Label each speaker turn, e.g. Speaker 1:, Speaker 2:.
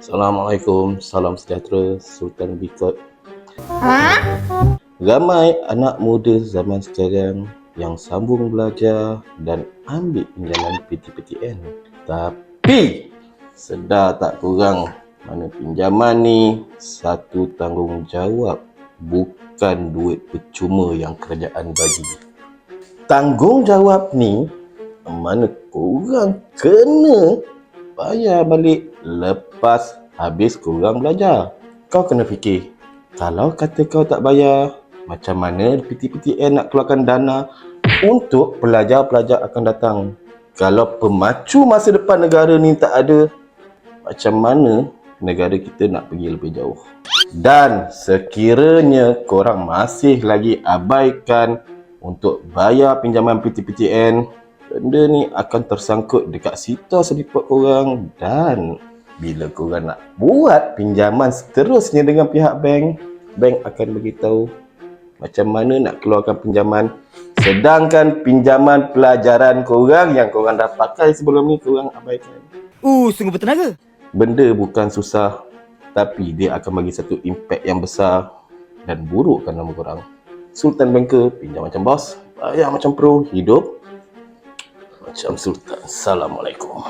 Speaker 1: Assalamualaikum, salam sejahtera, Sultan Bikot.
Speaker 2: Ha?
Speaker 1: Ramai anak muda zaman sekarang yang sambung belajar dan ambil pinjaman PTPTN. Tapi, sedar tak korang, mana pinjaman ni satu tanggungjawab, bukan duit percuma yang kerajaan bagi. Tanggungjawab ni mana korang kena bayar balik lepas habis korang belajar. Kau kena fikir, kalau kata kau tak bayar, macam mana PTPTN nak keluarkan dana untuk pelajar-pelajar akan datang? Kalau pemacu masa depan negara ni tak ada, macam mana negara kita nak pergi lebih jauh? Dan sekiranya korang masih lagi abaikan untuk bayar pinjaman PTPTN, benda ni akan tersangkut dekat sita seliput korang, dan bila korang nak buat pinjaman seterusnya dengan pihak bank, bank akan beritahu macam mana nak keluarkan pinjaman, sedangkan pinjaman pelajaran korang yang korang dah pakai sebelum ni korang abaikan.
Speaker 2: Sungguh bertenaga.
Speaker 1: Benda bukan susah, tapi dia akan bagi satu impak yang besar dan burukkan nama korang. Sultan Banker, pinjam macam bos, bayar macam pro, hidup macam Sultan. Assalamualaikum.